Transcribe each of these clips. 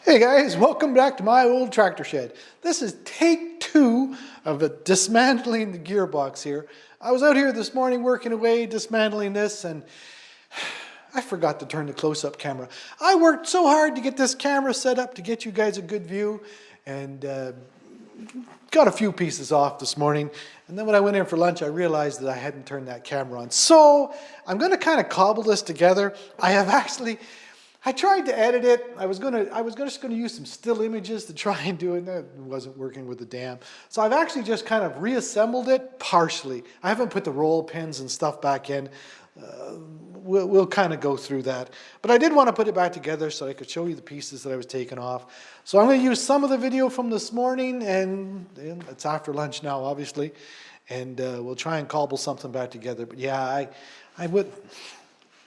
Hey guys, welcome back to my old tractor shed. This is take 2 of dismantling the gearbox here. I was out here this morning working away, dismantling this, and I forgot to turn the close-up camera. I worked so hard to get this camera set up to get you guys a good view, and got a few pieces off this morning. And then when I went in for lunch, I realized that I hadn't turned that camera on. So I'm going to kind of cobble this together. I tried to edit it. I was just going to use some still images to try and do it. That wasn't working with the dam. So I've actually just kind of reassembled it partially. I haven't put the roll pins and stuff back in. We'll kind of go through that. But I did want to put it back together so I could show you the pieces that I was taking off. So I'm going to use some of the video from this morning, and it's after lunch now, obviously. And we'll try and cobble something back together. But yeah, I would...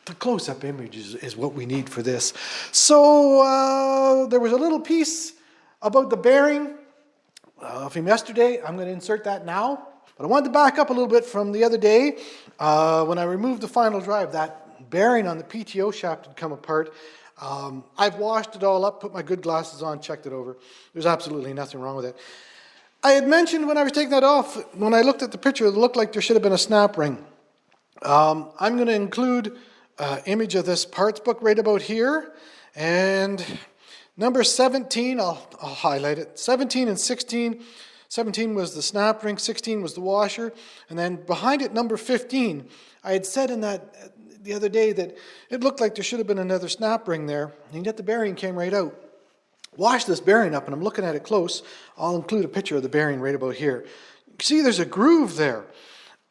The close-up image is what we need for this. So there was a little piece about the bearing from yesterday. I'm going to insert that now. But I wanted to back up a little bit from the other day. When I removed the final drive, that bearing on the PTO shaft had come apart. I've washed it all up, put my good glasses on, checked it over. There's absolutely nothing wrong with it. I had mentioned when I was taking that off, when I looked at the picture, it looked like there should have been a snap ring. I'm going to include image of this parts book right about here, and number 17, I'll highlight it. 17 and 16. 17 was the snap ring, 16 was the washer, and then behind it, number 15. I had said in that the other day that it looked like there should have been another snap ring there, and yet the bearing came right out. Washed this bearing up, and I'm looking at it close. I'll include a picture of the bearing right about here. See, there's a groove there.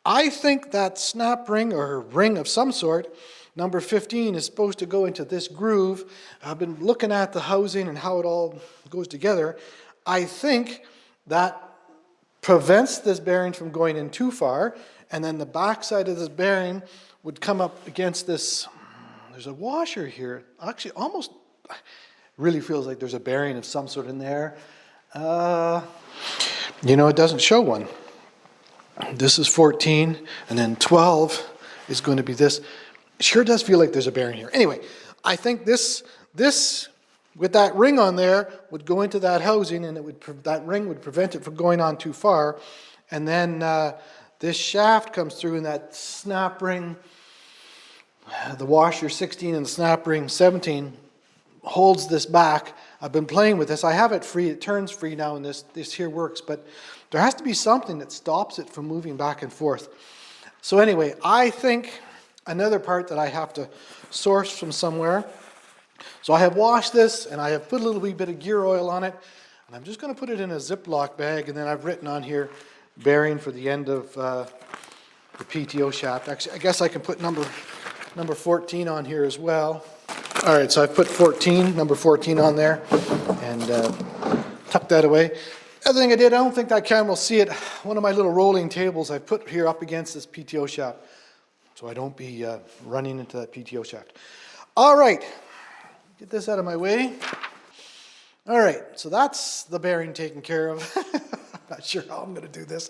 I think that snap ring, or ring of some sort, number 15, is supposed to go into this groove. I've been looking at the housing and how it all goes together. I think that prevents this bearing from going in too far, and then the back side of this bearing would come up against this. There's a washer here. Actually, almost really feels like there's a bearing of some sort in there. It doesn't show one. This is 14, and then 12 is going to be this. It sure does feel like there's a bearing here. Anyway, I think this with that ring on there would go into that housing, and that ring would prevent it from going on too far. And then this shaft comes through, and that snap ring, the washer 16 and the snap ring 17 holds this back. I've been playing with this. I have it free. It turns free now, and this here works. But there has to be something that stops it from moving back and forth. So anyway, I think another part that I have to source from somewhere. So I have washed this, and I have put a little wee bit of gear oil on it, and I'm just going to put it in a Ziploc bag, and then I've written on here bearing for the end of the PTO shaft. Actually, I guess I can put number 14 on here as well. All right, so I've put number 14 on there, and tucked that away. Other thing I did, I don't think that camera will see it. One of my little rolling tables I put here up against this PTO shaft, so I don't be running into that PTO shaft. All right, get this out of my way. All right, so that's the bearing taken care of. I'm not sure how I'm going to do this.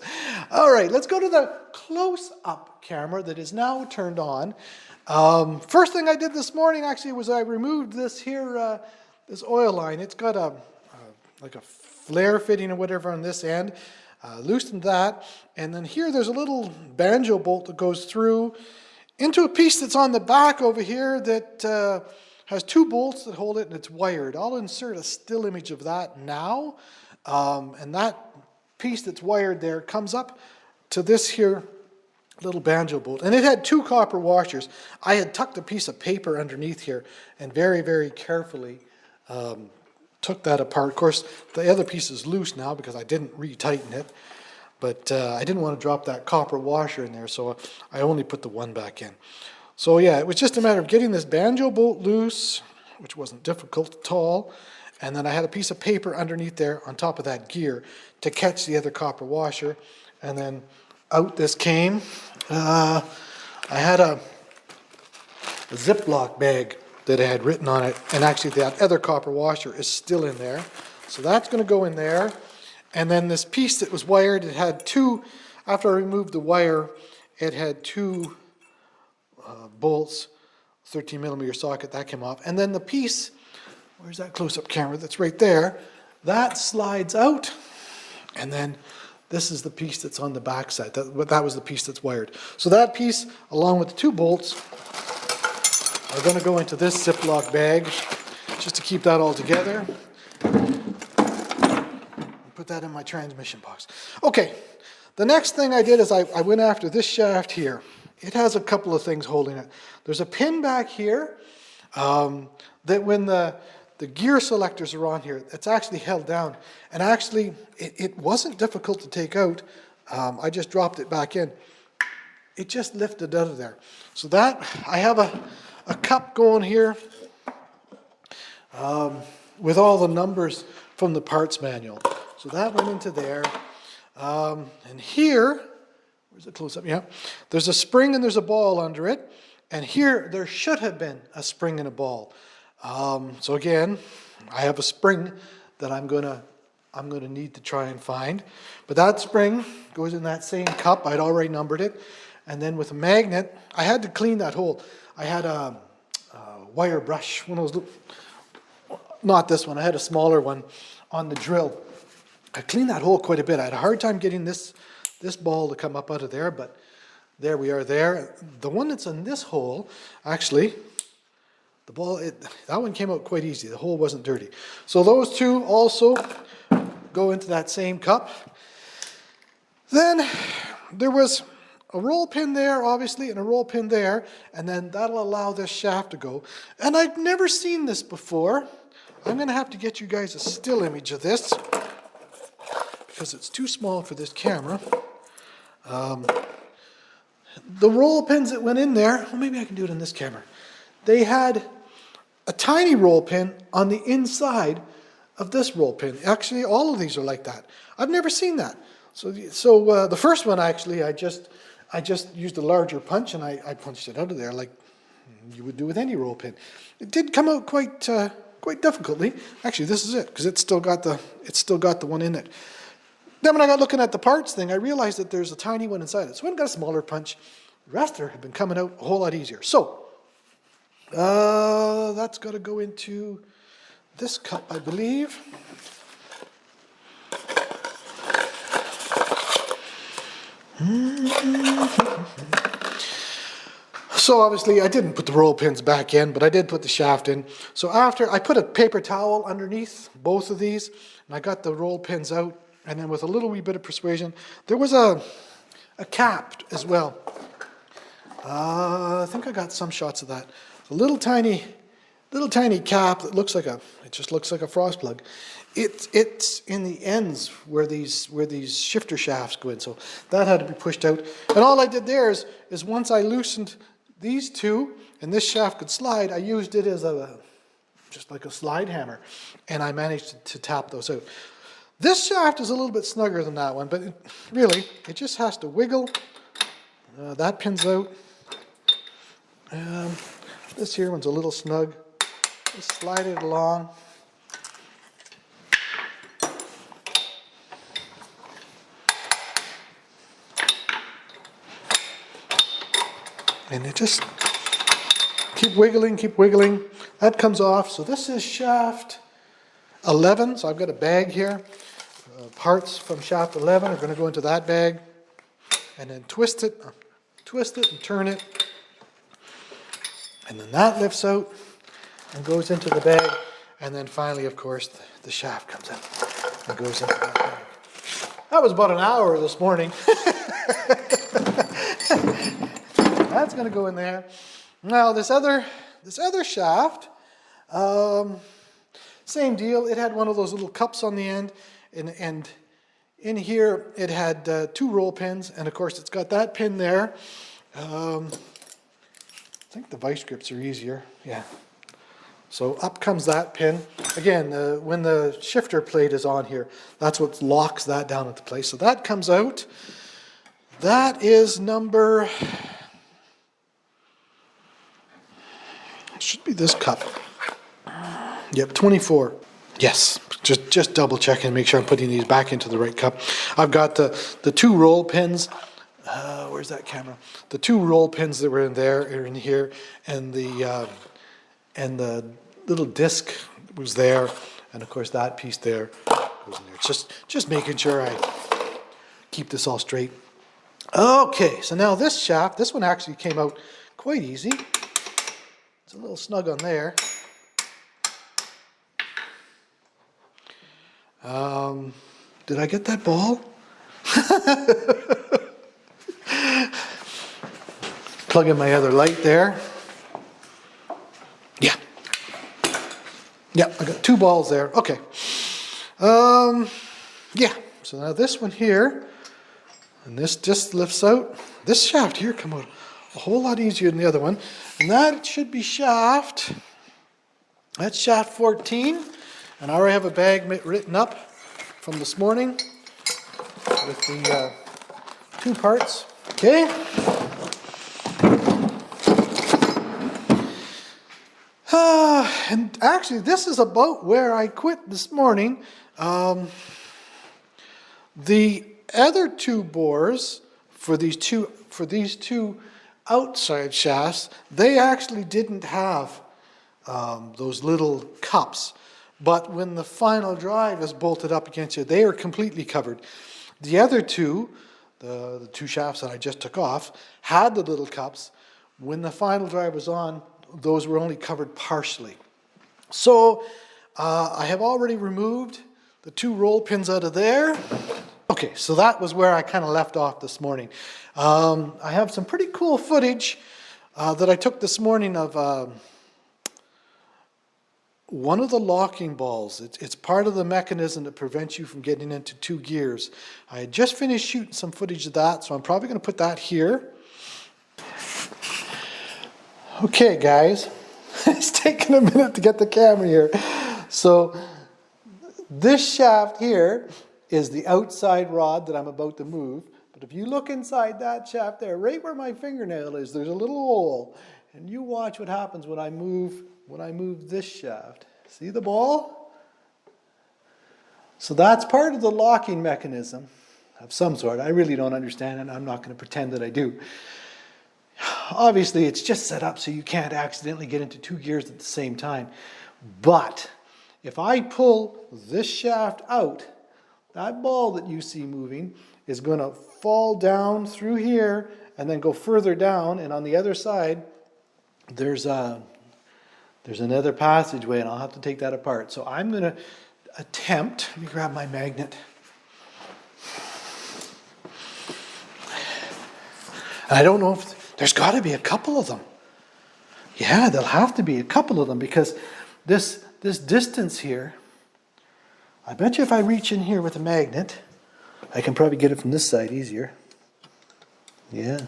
All right, let's go to the close-up camera that is now turned on. First thing I did this morning actually was I removed this here, this oil line. It's got like a flare fitting or whatever on this end. Loosened that, and then here there's a little banjo bolt that goes through into a piece that's on the back over here that has 2 bolts that hold it, and it's wired. I'll insert a still image of that now, and that piece that's wired there comes up to this here little banjo bolt, and it had 2 copper washers. I had tucked a piece of paper underneath here and very, very carefully took that apart. Of course, the other piece is loose now because I didn't retighten it, but I didn't want to drop that copper washer in there, so I only put the one back in. So yeah, it was just a matter of getting this banjo bolt loose, which wasn't difficult at all, and then I had a piece of paper underneath there on top of that gear to catch the other copper washer, and then out this came. I had a Ziploc bag that I had written on it, and actually that other copper washer is still in there. So that's going to go in there. And then this piece that was wired, it had 2, after I removed the wire, it had 2 bolts, 13 millimeter socket, that came off. And then the piece where's that close-up camera that's right there? That slides out, and then this is the piece that's on the back side. That was the piece that's wired. So that piece, along with the 2 bolts, are going to go into this Ziploc bag, just to keep that all together. Put that in my transmission box. Okay, the next thing I did is I went after this shaft here. It has a couple of things holding it. There's a pin back here that when the gear selectors are on here, it's actually held down. And actually, it wasn't difficult to take out. I just dropped it back in. It just lifted out of there. So that, I have a cup going here with all the numbers from the parts manual. So that went into there. And here, where's the close-up? Yeah. There's a spring and there's a ball under it. And here, there should have been a spring and a ball. So again, I have a spring that I'm gonna need to try and find. But that spring goes in that same cup. I'd already numbered it. And then with a magnet, I had to clean that hole. I had a wire brush, one of those, not this one, I had a smaller one on the drill. I cleaned that hole quite a bit. I had a hard time getting this ball to come up out of there, but there we are there. The one that's in this hole, actually, the ball, that one came out quite easy. The hole wasn't dirty. So those 2 also go into that same cup. Then there was a roll pin there, obviously, and a roll pin there, and then that'll allow this shaft to go. And I've never seen this before. I'm going to have to get you guys a still image of this because it's too small for this camera. The roll pins that went in there, well, maybe I can do it on this camera. They had a tiny roll pin on the inside of this roll pin. Actually, all of these are like that. I've never seen that. So the first one, actually, I just used a larger punch and I punched it out of there like you would do with any roll pin. It did come out quite difficultly. Actually, this is it because it's still got the one in it. Then when I got looking at the parts thing, I realized that there's a tiny one inside it. So I got a smaller punch. The rest have been coming out a whole lot easier. So that's got to go into this cup, I believe. So obviously I didn't put the roll pins back in, but I did put the shaft in. So after, I put a paper towel underneath both of these, and I got the roll pins out, and then with a little wee bit of persuasion, there was a cap as well. I think I got some shots of that. A little tiny cap that looks like it just looks like a frost plug. It's in the ends where these shifter shafts go in, so that had to be pushed out. And all I did there is once I loosened these 2 and this shaft could slide, I used it as just like a slide hammer, and I managed to tap those out. This shaft is a little bit snugger than that one, but really it just has to wiggle. That pin's out. This here one's a little snug. Just slide it along. And it just keep wiggling. That comes off. So this is shaft 11. So I've got a bag here. Parts from shaft 11 are going to go into that bag. And then twist it and turn it. And then that lifts out and goes into the bag. And then finally, of course, the shaft comes out and goes into that bag. That was about an hour this morning. That's going to go in there. Now this other shaft, same deal. It had one of those little cups on the end, and in here it had 2 roll pins, and of course it's got that pin there. I think the vice grips are easier. Yeah. So up comes that pin. Again, when the shifter plate is on here, that's what locks that down into place. So that comes out. That is number... should be this cup. Yep, 24. Yes, just double checking, make sure I'm putting these back into the right cup. I've got the 2 roll pins. Where's that camera? The 2 roll pins that were in there are in here, and the little disc was there, and of course that piece there goes in there. It's just making sure I keep this all straight. Okay, so now this shaft, this one actually came out quite easy. It's a little snug on there. Did I get that ball? Plug in my other light there. Yeah. Yeah, I got two balls there. Okay. Yeah, so now this one here, and this just lifts out. This shaft here come out a whole lot easier than the other one. And that should be shaft, that's shaft 14. And I already have a bag written up from this morning with the two parts. Okay. And actually, this is about where I quit this morning. The other two bores for these two outside shafts, they actually didn't have those little cups. But when the final drive is bolted up against it, they are completely covered. The other two, the two shafts that I just took off, had the little cups. When the final drive was on, those were only covered partially. So I have already removed the two roll pins out of there. Okay, so that was where I kind of left off this morning. I have some pretty cool footage that I took this morning of one of the locking balls. It's part of the mechanism that prevents you from getting into two gears. I had just finished shooting some footage of that, so I'm probably going to put that here. Okay, guys, it's taken a minute to get the camera here. So this shaft here is the outside rod that I'm about to move. But if you look inside that shaft there, right where my fingernail is, there's a little hole. And you watch what happens when I move this shaft. See the ball? So that's part of the locking mechanism of some sort. I really don't understand it. I'm not going to pretend that I do. Obviously, it's just set up so you can't accidentally get into two gears at the same time. But if I pull this shaft out, that ball that you see moving is going to fall down through here and then go further down. And on the other side, there's another passageway, and I'll have to take that apart. So I'm going to attempt, let me grab my magnet. I don't know if, there's got to be a couple of them. Yeah, there'll have to be a couple of them because this distance here, I bet you if I reach in here with a magnet, I can probably get it from this side easier. Yeah.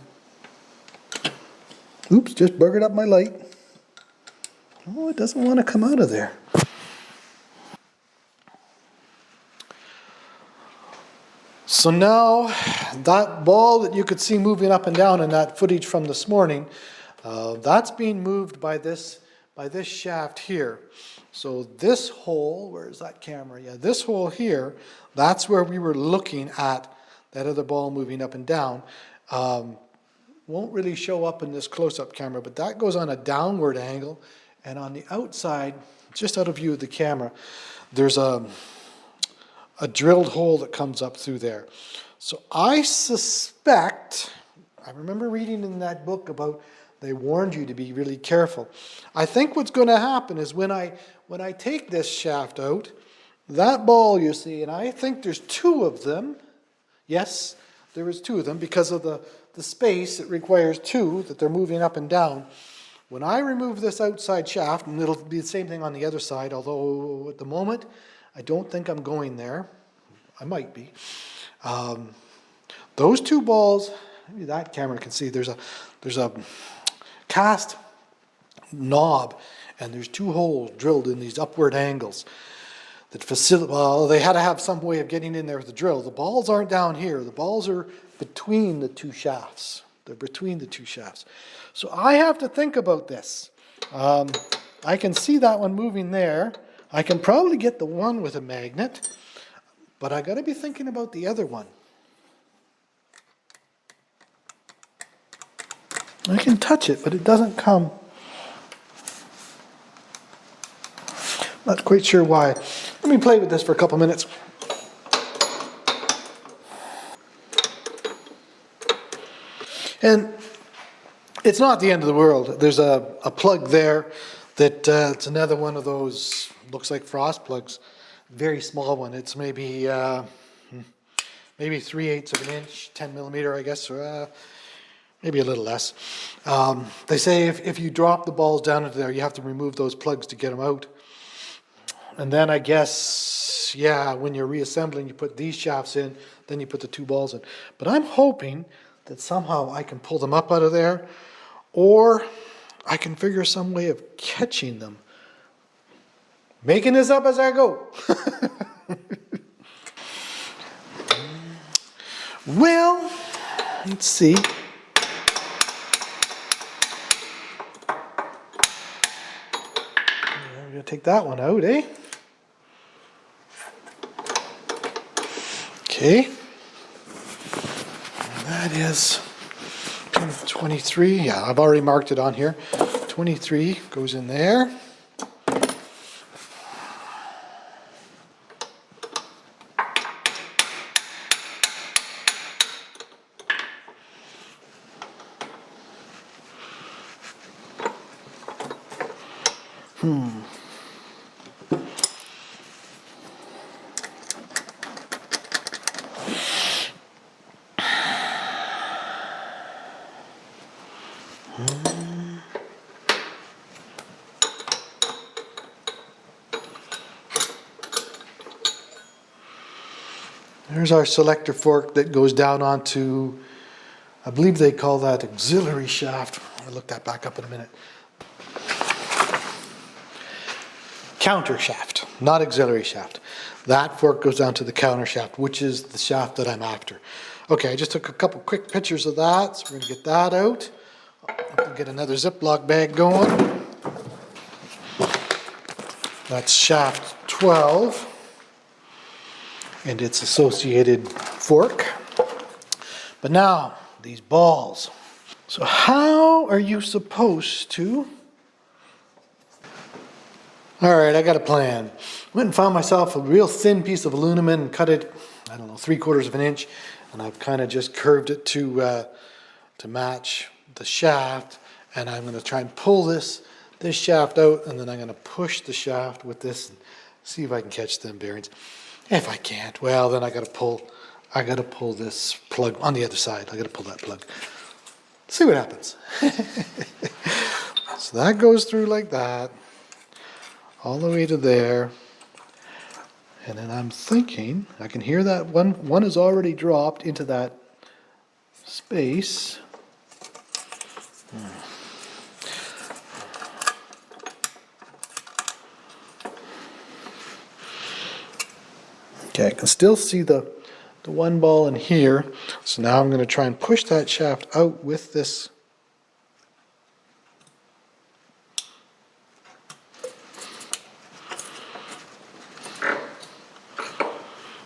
Oops, just buggered up my light. Oh, it doesn't want to come out of there. So now, that ball that you could see moving up and down in that footage from this morning, that's being moved by this shaft here. So this hole, where is that camera? Yeah, this hole here, that's where we were looking at that other ball moving up and down. Won't really show up in this close-up camera, but that goes on a downward angle. And on the outside, just out of view of the camera, there's a drilled hole that comes up through there. So I suspect, I remember reading in that book about, they warned you to be really careful. I think what's going to happen is when I take this shaft out, that ball you see, and I think there's two of them. Yes, there is two of them because of the space. It requires two that they're moving up and down. When I remove this outside shaft, and it'll be the same thing on the other side, although at the moment, I don't think I'm going there. I might be. Those two balls, maybe that camera can see, there's a cast knob, and there's two holes drilled in these upward angles that facilitate, well, they had to have some way of getting in there with the drill. The balls aren't down here. The balls are between the two shafts. They're between the two shafts. So I have to think about this. I can see that one moving there. I can probably get the one with a magnet, but I got to be thinking about the other one. I can touch it, but it doesn't come. Not quite sure why. Let me play with this for a couple minutes. And it's not the end of the world. There's a plug there that it's another one of those, looks like frost plugs. Very small one. It's maybe 3/8 of an inch, 10 millimeter, I guess, or maybe a little less. They say if you drop the balls down into there, you have to remove those plugs to get them out. And then I guess, yeah, when you're reassembling, you put these shafts in, then you put the two balls in. But I'm hoping that somehow I can pull them up out of there, or I can figure some way of catching them. Making this up as I go. Well, let's see. We're going to take that one out, eh? Okay. And that is 23. Yeah, I've already marked it on here. 23 goes in there. There's our selector fork that goes down onto, I believe they call that auxiliary shaft. I'll look that back up in a minute. Counter shaft, not auxiliary shaft. That fork goes down to the counter shaft, which is the shaft that I'm after. Okay, I just took a couple quick pictures of that, so we're going to get that out. I'll get another Ziploc bag going. That's shaft 12 and its associated fork. But now, these balls. So how are you supposed to... All right, I got a plan. Went and found myself a real thin piece of aluminum and cut it, I don't know, 3/4 of an inch, and I've kind of just curved it to match the shaft, and I'm going to try and pull this shaft out, and then I'm going to push the shaft with this and see if I can catch them bearings. If I can't, well, then I got to pull this plug on the other side. I got to pull that plug. See what happens. So that goes through like that, all the way to there. And then I'm thinking, I can hear that one is already dropped into that space. Okay, I can still see the one ball in here. So now I'm going to try and push that shaft out with this.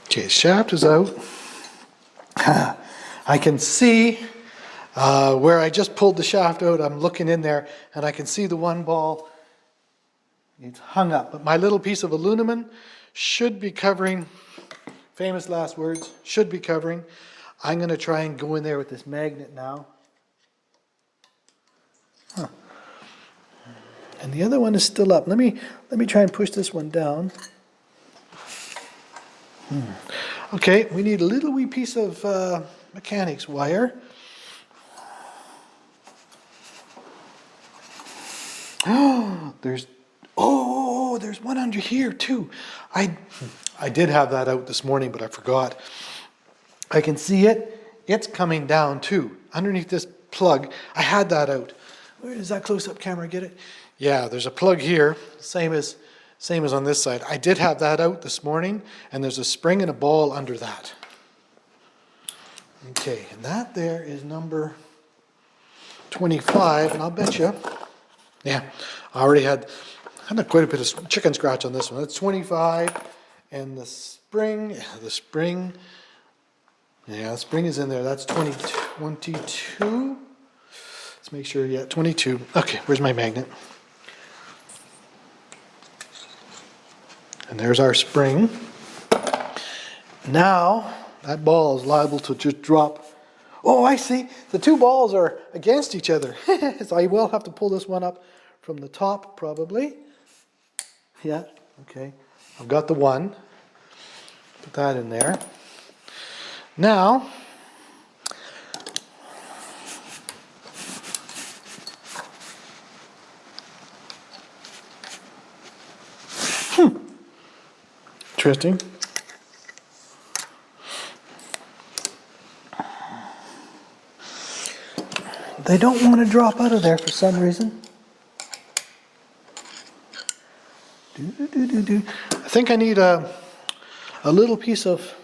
Okay, shaft is out. I can see where I just pulled the shaft out. I'm looking in there and I can see the one ball. It's hung up. But my little piece of aluminum should be covering, famous last words, should be covering. I'm going to try and go in there with this magnet now. And the other one is still up. Let me try and push this one down. Okay, we need a little wee piece of mechanics wire. There's one under here too. I did have that out this morning, but I forgot. I can see it. It's coming down too. Underneath this plug, I had that out. Where does that close-up camera get it? Yeah, there's a plug here, same as on this side. I did have that out this morning, and there's a spring and a ball under that. Okay, and that there is number 25, and I'll bet you, yeah, I already had quite a bit of chicken scratch on this one. That's 25, and the spring, yeah, the spring is in there. That's 22. Let's make sure, yeah, 22. Okay, where's my magnet? And there's our spring. Now, that ball is liable to just drop. Oh, I see. The two balls are against each other. So I will have to pull this one up from the top, probably. Yeah, okay. I've got the one. Put that in there. Now, interesting. They don't want to drop out of there for some reason. I think I need a little piece of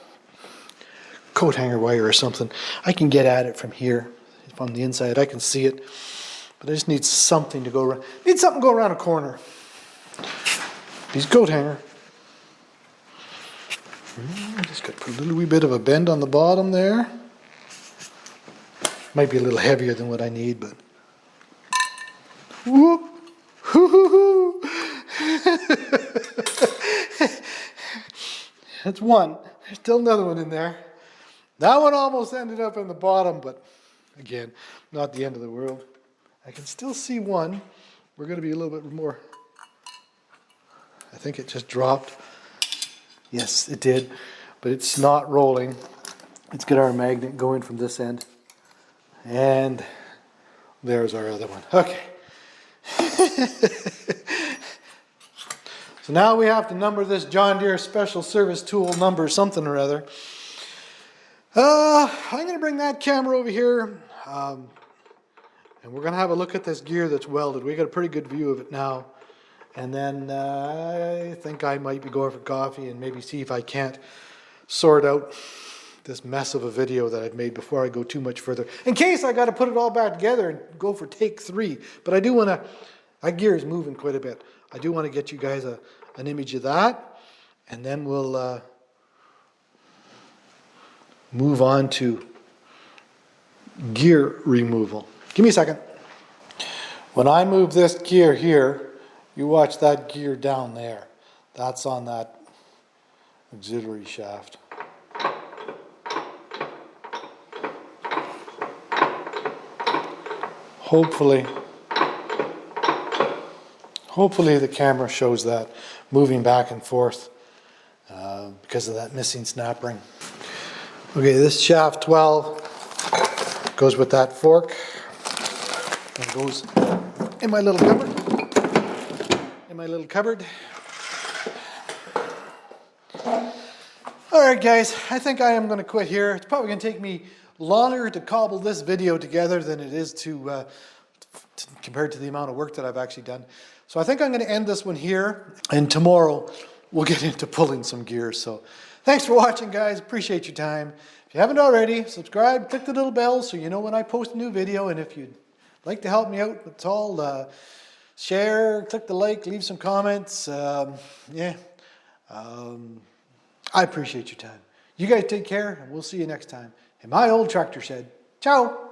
coat hanger wire or something. I can get at it from here, from the inside. I can see it, but I just need something to go around. Need something to go around a corner. Piece of coat hanger. Just got to put a little wee bit of a bend on the bottom there. Might be a little heavier than what I need, but whoop, hoo. That's one. There's still another one in there. That one almost ended up in the bottom, but again, not the end of the world. I can still see one. We're going to be a little bit more. I think it just dropped. Yes, it did, but it's not rolling. Let's get our magnet going from this end. And there's our other one. Okay. So now we have to number this John Deere Special Service Tool number something or other. I'm going to bring that camera over here. And we're going to have a look at this gear that's welded. We got a pretty good view of it now. And then I think I might be going for coffee and maybe see if I can't sort out this mess of a video that I've made before I go too much further. In case I got to put it all back together and go for take 3. But I do want to, that gear is moving quite a bit. I do want to get you guys an image of that. And then we'll move on to gear removal. Give me a second. When I move this gear here, you watch that gear down there. That's on that auxiliary shaft. Hopefully the camera shows that moving back and forth because of that missing snap ring. Okay, this shaft 12 goes with that fork and goes in my little cupboard. All right, guys, I think I am going to quit here. It's probably going to take me longer to cobble this video together than it is to compared to the amount of work that I've actually done. So I think I'm going to end this one here, and tomorrow we'll get into pulling some gears. So thanks for watching, guys. Appreciate your time. If you haven't already, subscribe, click the little bell so you know when I post a new video. And if you'd like to help me out at all, share, click the like, leave some comments. I appreciate your time. You guys take care, and we'll see you next time in my old tractor shed. Ciao.